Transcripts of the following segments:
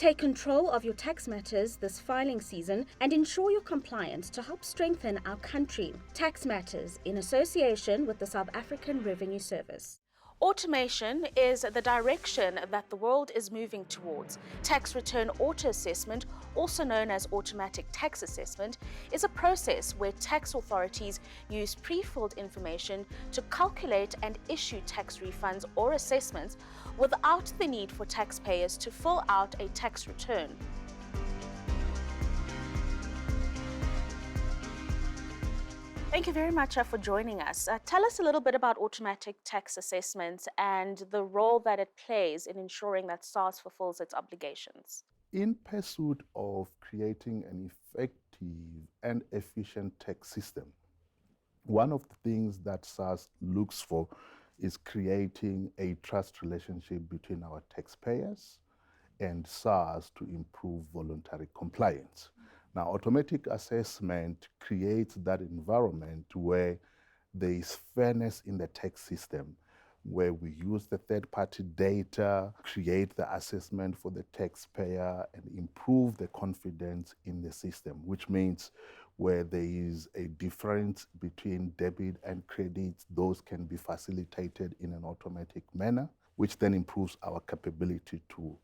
Take control of your tax matters this filing season and ensure your compliance to help strengthen our country. Tax Matters in association with the South African Revenue Service. Automation is the direction that the world is moving towards. Tax return auto-assessment, also known as automatic tax assessment, is a process where tax authorities use pre-filled information to calculate and issue tax refunds or assessments without the need for taxpayers to fill out a tax return. Thank you very much for joining us. Tell us a little bit about automatic tax assessments and the role that it plays in ensuring that SARS fulfills its obligations. In pursuit of creating an effective and efficient tax system, one of the things that SARS looks for is creating a trust relationship between our taxpayers and SARS to improve voluntary compliance. Now, automatic assessment creates that environment where there is fairness in the tax system, where we use the third-party data, create the assessment for the taxpayer, and improve the confidence in the system, which means where there is a difference between debit and credit, those can be facilitated in an automatic manner, which then improves our capability to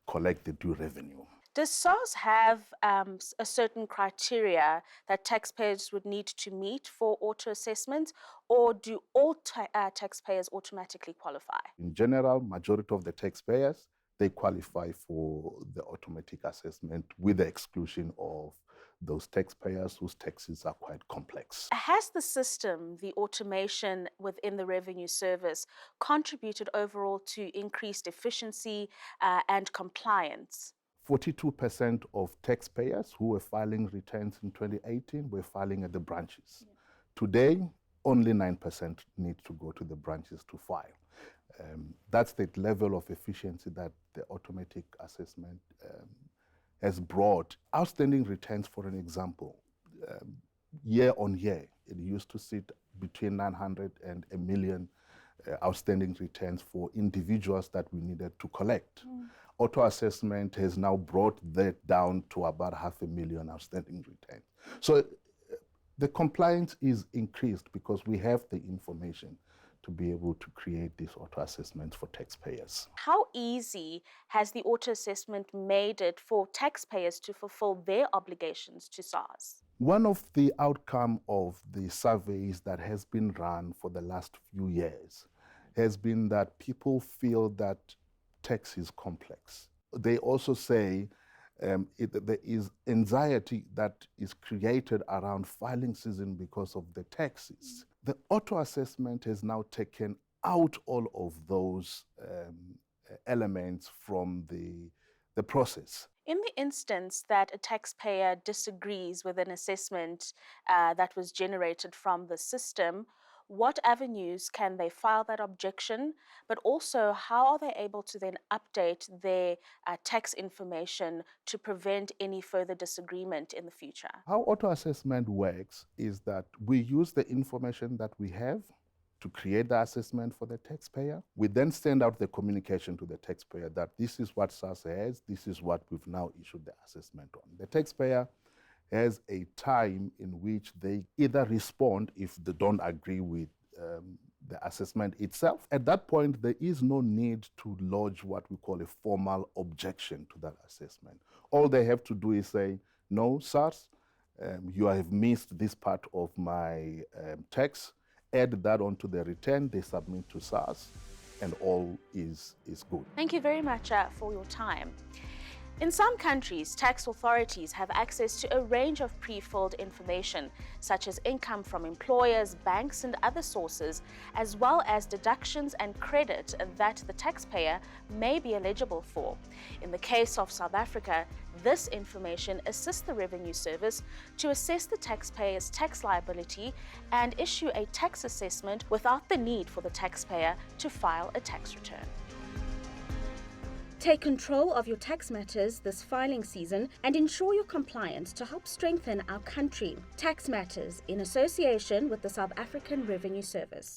collect the due revenue. Does SARS have a certain criteria that taxpayers would need to meet for auto-assessment, or do all taxpayers automatically qualify? In general, majority of the taxpayers, they qualify for the automatic assessment with the exclusion of those taxpayers whose taxes are quite complex. Has the system, the automation within the Revenue Service, contributed overall to increased efficiency and compliance? 42% of taxpayers who were filing returns in 2018 were filing at the branches. Yeah. Today, only 9% need to go to the branches to file. That's the level of efficiency that the automatic assessment has brought. Outstanding returns, for an example, year on year, it used to sit between 900 and 1 million outstanding returns for individuals that we needed to collect. Auto assessment has now brought that down to about 500,000 outstanding returns. So the compliance is increased because we have the information to be able to create these auto assessments for taxpayers. How easy has the auto assessment made it for taxpayers to fulfill their obligations to SARS? One of the outcomes of the surveys that has been run for the last few years has been that people feel that tax is complex. They also say there is anxiety that is created around filing season because of the taxes. The auto assessment has now taken out all of those elements from the process. In the instance that a taxpayer disagrees with an assessment that was generated from the system, what avenues can they file that objection, but also how are they able to then update their tax information to prevent any further disagreement in the future? How auto assessment works is that we use the information that we have to create the assessment for the taxpayer. We then send out the communication to the taxpayer that this is what SARS has, this is what we've now issued the assessment on. The taxpayer has a time in which they either respond if they don't agree with the assessment itself. At that point, there is no need to lodge what we call a formal objection to that assessment. All they have to do is say, no, SARS, you have missed this part of my tax, add that onto the return, they submit to SARS, and all is good. Thank you very much for your time. In some countries, tax authorities have access to a range of pre-filled information, such as income from employers, banks, and other sources, as well as deductions and credit that the taxpayer may be eligible for. In the case of South Africa, this information assists the Revenue Service to assess the taxpayer's tax liability and issue a tax assessment without the need for the taxpayer to file a tax return. Take control of your tax matters this filing season and ensure your compliance to help strengthen our country. Tax Matters in association with the South African Revenue Service.